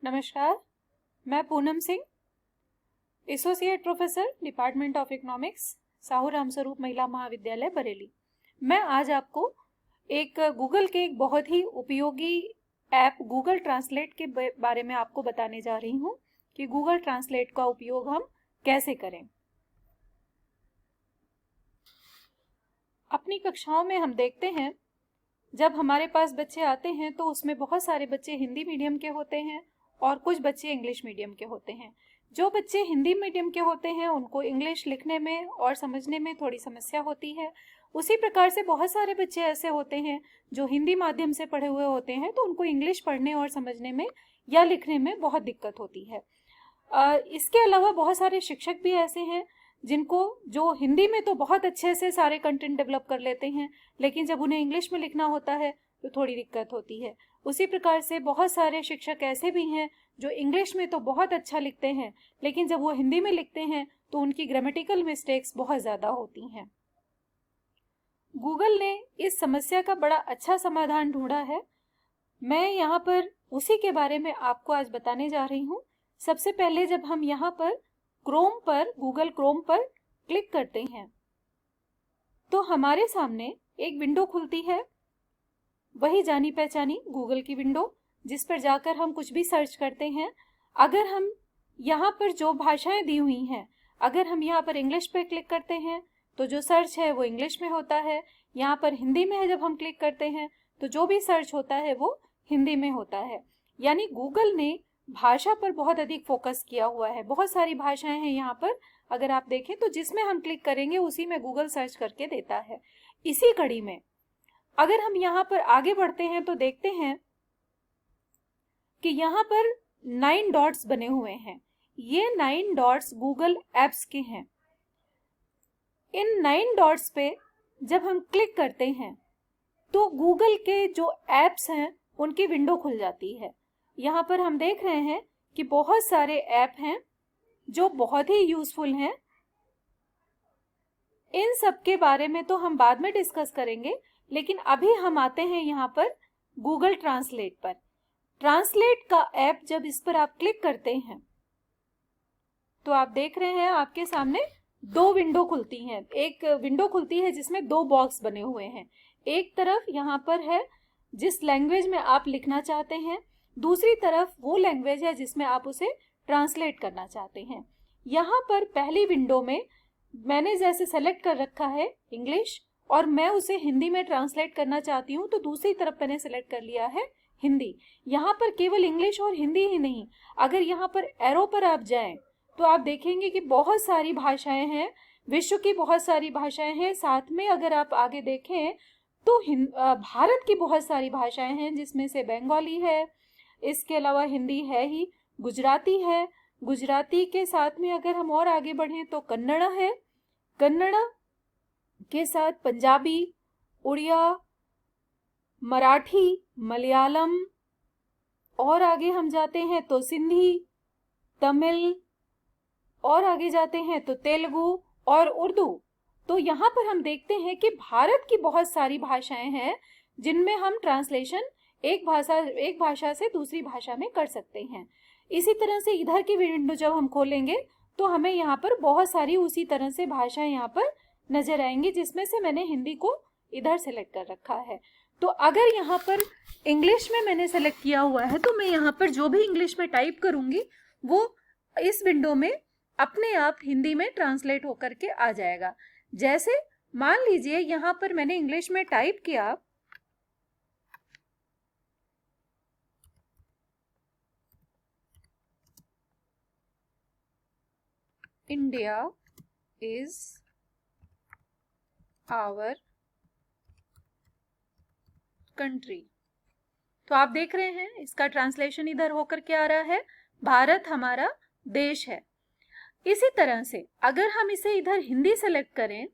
नमस्कार, मैं Poonam Singh, associate professor department of economics, Sahu Ramswaroop महिला महाविद्यालय बरेली। मैं आज आपको एक गूगल के एक बहुत ही उपयोगी ऐप गूगल ट्रांसलेट के बारे में आपको बताने जा रही हूँ कि गूगल ट्रांसलेट का उपयोग हम कैसे करें। अपनी कक्षाओं में हम देखते हैं जब हमारे पास बच्चे आते हैं तो उसमें बहुत सारे बच्चे हिंदी मीडियम के होते हैं और कुछ बच्चे इंग्लिश मीडियम के होते हैं। जो बच्चे हिंदी मीडियम के होते हैं उनको इंग्लिश लिखने में और समझने में थोड़ी समस्या होती है। उसी प्रकार से बहुत सारे बच्चे ऐसे होते हैं जो हिंदी माध्यम से पढ़े हुए होते हैं तो उनको इंग्लिश पढ़ने और समझने में या लिखने में बहुत दिक्कत होती है। इसके अलावा बहुत सारे शिक्षक भी ऐसे हैं जो हिंदी में तो बहुत अच्छे से सारे कंटेंट डेवलप कर लेते हैं, लेकिन जब उन्हें इंग्लिश में लिखना होता है तो थोड़ी दिक्कत होती है। उसी प्रकार से बहुत सारे शिक्षक ऐसे भी हैं जो इंग्लिश में तो बहुत अच्छा लिखते हैं, लेकिन जब वो हिंदी में लिखते हैं तो उनकी ग्रामेटिकल मिस्टेक्स बहुत ज़्यादा होती हैं। गूगल ने इस समस्या का बड़ा अच्छा समाधान ढूंढा है। मैं यहाँ पर उसी के बारे में आपको आज बताने जा रही हूँ। सबसे पहले जब हम यहाँ पर गूगल क्रोम पर क्लिक करते हैं तो हमारे सामने एक विंडो खुलती है, वही जानी पहचानी गूगल की विंडो, जिस पर जाकर हम कुछ भी सर्च करते हैं। अगर हम यहाँ पर जो भाषाएं दी हुई हैं, अगर हम यहाँ पर इंग्लिश पे क्लिक करते हैं तो जो सर्च है वो इंग्लिश में होता है। यहाँ पर हिंदी में है जब हम क्लिक करते हैं तो जो भी सर्च होता है वो हिंदी में होता है। यानी गूगल ने भाषा पर बहुत अधिक फोकस किया हुआ है। बहुत सारी भाषाएं हैं यहाँ पर, अगर आप देखें तो जिसमें हम क्लिक करेंगे उसी में गूगल सर्च करके देता है। इसी कड़ी में अगर हम यहाँ पर आगे बढ़ते हैं तो देखते हैं कि यहाँ पर 9 डॉट्स बने हुए हैं। ये 9 डॉट्स गूगल एप्स के हैं। इन 9 डॉट्स पे जब हम क्लिक करते हैं तो गूगल के जो एप्स हैं उनकी विंडो खुल जाती है। यहाँ पर हम देख रहे हैं कि बहुत सारे ऐप हैं जो बहुत ही यूजफुल हैं। इन सब के बारे में तो हम बाद में डिस्कस करेंगे, लेकिन अभी हम आते हैं यहाँ पर गूगल ट्रांसलेट पर। ट्रांसलेट का ऐप जब इस पर आप क्लिक करते हैं तो आप देख रहे हैं आपके सामने दो विंडो खुलती हैं। एक विंडो खुलती है जिसमें दो बॉक्स बने हुए हैं। एक तरफ यहाँ पर है जिस लैंग्वेज में आप लिखना चाहते हैं, दूसरी तरफ वो लैंग्वेज है जिसमें आप उसे ट्रांसलेट करना चाहते हैं। यहाँ पर पहली विंडो में मैंने जैसे सेलेक्ट कर रखा है इंग्लिश और मैं उसे हिंदी में ट्रांसलेट करना चाहती हूँ, तो दूसरी तरफ मैंने सेलेक्ट कर लिया है हिंदी। यहाँ पर केवल इंग्लिश और हिंदी ही नहीं, अगर यहाँ पर एरो पर आप जाएं तो आप देखेंगे कि बहुत सारी भाषाएं हैं, विश्व की बहुत सारी भाषाएं हैं। साथ में अगर आप आगे देखें तो भारत की बहुत सारी भाषाएं हैं, जिसमें से बंगाली है, इसके अलावा हिंदी है ही, गुजराती है। गुजराती के साथ में अगर हम और आगे बढ़ें तो कन्नड़ा है, कन्नड़ा के साथ पंजाबी, उड़िया, मराठी, मलयालम, और आगे हम जाते हैं तो सिंधी, तमिल, और आगे जाते हैं तो तेलुगु और उर्दू। तो यहाँ पर हम देखते हैं कि भारत की बहुत सारी भाषाएं हैं जिनमें हम ट्रांसलेशन एक भाषा से दूसरी भाषा में कर सकते हैं। इसी तरह से इधर की विंडो जब हम खोलेंगे तो हमें यहाँ पर बहुत सारी उसी तरह से भाषाएं यहाँ पर नजर आएंगी, जिसमें से मैंने हिंदी को इधर सेलेक्ट कर रखा है। तो अगर यहाँ पर इंग्लिश में मैंने सेलेक्ट किया हुआ है तो मैं यहाँ पर जो भी इंग्लिश में टाइप करूंगी वो इस विंडो में अपने आप हिंदी में ट्रांसलेट होकर के आ जाएगा। जैसे मान लीजिए यहाँ पर मैंने इंग्लिश में टाइप किया इंडिया इज आवर कंट्री, तो आप देख रहे हैं इसका ट्रांसलेशन इधर होकर के आ रहा है, भारत हमारा देश है। इसी तरह से अगर हम इसे इधर हिंदी सेलेक्ट करें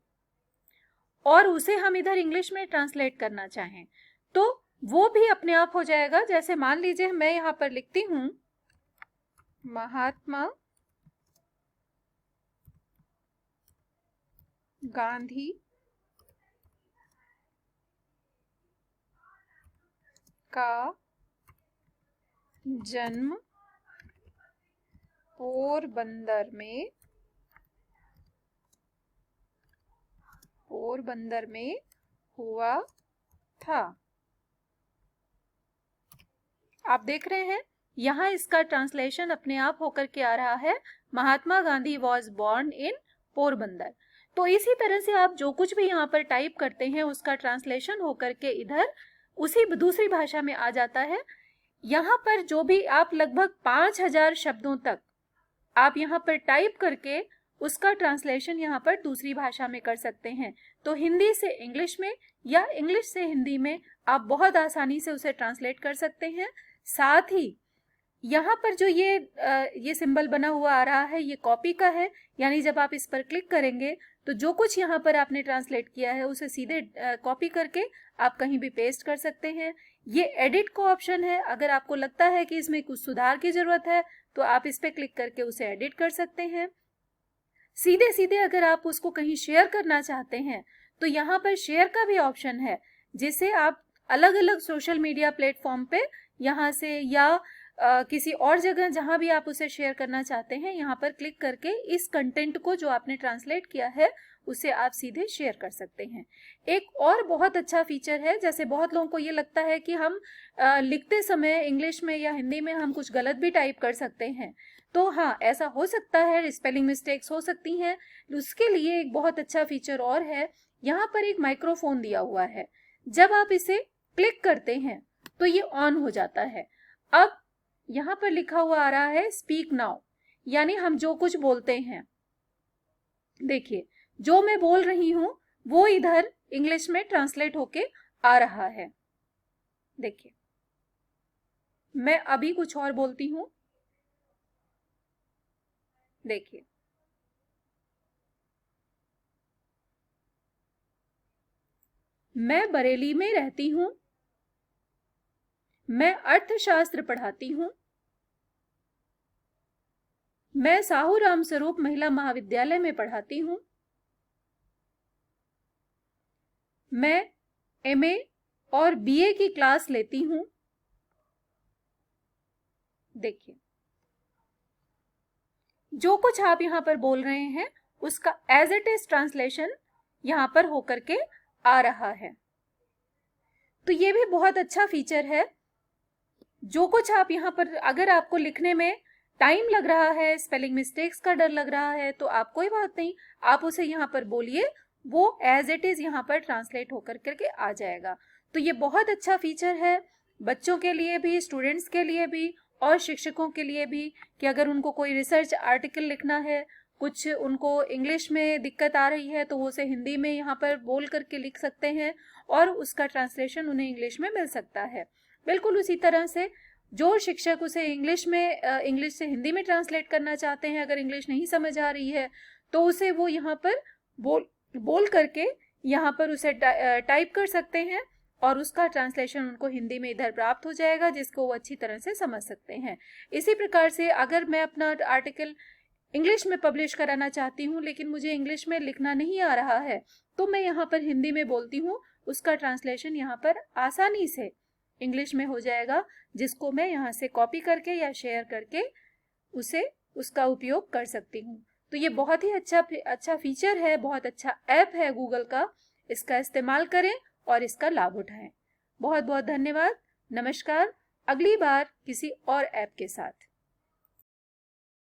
और उसे हम इधर इंग्लिश में ट्रांसलेट करना चाहें तो वो भी अपने आप हो जाएगा। जैसे मान लीजिए मैं यहाँ पर लिखती हूँ महात्मा गांधी का जन्म पोरबंदर में हुआ था। आप देख रहे हैं यहाँ इसका ट्रांसलेशन अपने आप होकर के आ रहा है, Mahatma Gandhi was born in Porbandar. तो इसी तरह से आप जो कुछ भी यहाँ पर टाइप करते हैं उसका ट्रांसलेशन होकर के इधर उसी दूसरी भाषा में आ जाता है। यहाँ पर जो भी आप लगभग 5000 शब्दों तक आप यहाँ पर टाइप करके उसका ट्रांसलेशन यहाँ पर दूसरी भाषा में कर सकते हैं। तो हिंदी से इंग्लिश में या इंग्लिश से हिंदी में आप बहुत आसानी से उसे ट्रांसलेट कर सकते हैं। साथ ही यहाँ पर जो ये सिंबल बना हुआ आ रहा है ये कॉपी का है, यानी जब आप इस पर क्लिक करेंगे तो जो कुछ यहाँ पर आपने ट्रांसलेट किया है उसे सीधे कॉपी करके आप कहीं भी पेस्ट कर सकते हैं। ये एडिट का ऑप्शन है, अगर आपको लगता है कि इसमें कुछ सुधार की जरूरत है तो आप इस पर क्लिक करके उसे एडिट कर सकते हैं। सीधे सीधे अगर आप उसको कहीं शेयर करना चाहते हैं तो यहाँ पर शेयर का भी ऑप्शन है, जिसे आप अलग अलग सोशल मीडिया प्लेटफॉर्म पे यहाँ से या किसी और जगह जहां भी आप उसे शेयर करना चाहते हैं यहाँ पर क्लिक करके इस कंटेंट को जो आपने ट्रांसलेट किया है उसे आप सीधे शेयर कर सकते हैं। एक और बहुत अच्छा फीचर है, जैसे बहुत लोगों को ये लगता है कि हम लिखते समय इंग्लिश में या हिंदी में हम कुछ गलत भी टाइप कर सकते हैं, तो हाँ ऐसा हो सकता है, स्पेलिंग मिस्टेक्स हो सकती हैं। उसके लिए एक बहुत अच्छा फीचर और है, यहाँ पर एक माइक्रोफोन दिया हुआ है, जब आप इसे क्लिक करते हैं तो ये ऑन हो जाता है। अब यहाँ पर लिखा हुआ आ रहा है स्पीक नाउ, यानी हम जो कुछ बोलते हैं, देखिए जो मैं बोल रही हूं वो इधर इंग्लिश में ट्रांसलेट होके आ रहा है। देखिए मैं अभी कुछ और बोलती हूं, देखिए मैं बरेली में रहती हूं, मैं अर्थशास्त्र पढ़ाती हूं, मैं साहू राम स्वरूप महिला महाविद्यालय में पढ़ाती हूं, मैं एमए और बीए की क्लास लेती हूं। देखिए जो कुछ आप यहाँ पर बोल रहे हैं उसका एज इट इज ट्रांसलेशन यहाँ पर होकर के आ रहा है। तो ये भी बहुत अच्छा फीचर है। जो कुछ आप यहाँ पर, अगर आपको लिखने में टाइम लग रहा है, स्पेलिंग मिस्टेक्स का डर लग रहा है, तो आप कोई बात नहीं, आप उसे यहाँ पर बोलिए, वो एज इट इज यहाँ पर ट्रांसलेट होकर करके आ जाएगा। तो ये बहुत अच्छा फीचर है बच्चों के लिए भी, स्टूडेंट्स के लिए भी और शिक्षकों के लिए भी, कि अगर उनको कोई रिसर्च आर्टिकल लिखना है, कुछ उनको इंग्लिश में दिक्कत आ रही है तो वो उसे हिंदी में यहाँ पर बोल करके लिख सकते हैं और उसका ट्रांसलेशन उन्हें इंग्लिश में मिल सकता है। बिल्कुल उसी तरह से जो शिक्षक उसे इंग्लिश से हिंदी में ट्रांसलेट करना चाहते हैं, अगर इंग्लिश नहीं समझ आ रही है तो उसे वो यहाँ पर बोल करके यहाँ पर उसे टाइप कर सकते हैं और उसका ट्रांसलेशन उनको हिंदी में इधर प्राप्त हो जाएगा, जिसको वो अच्छी तरह से समझ सकते हैं। इसी प्रकार से अगर मैं अपना आर्टिकल इंग्लिश में पब्लिश कराना चाहती हूँ लेकिन मुझे इंग्लिश में लिखना नहीं आ रहा है, तो मैं यहाँ पर हिंदी में बोलती हूँ, उसका ट्रांसलेशन यहाँ पर आसानी से इंग्लिश में हो जाएगा, जिसको मैं यहाँ से कॉपी करके या शेयर करके उसका उपयोग कर सकती हूँ। तो ये बहुत ही अच्छा फीचर है, बहुत अच्छा ऐप है गूगल का, इसका इस्तेमाल करें और इसका लाभ उठाएं। बहुत बहुत धन्यवाद, नमस्कार। अगली बार किसी और ऐप के साथ।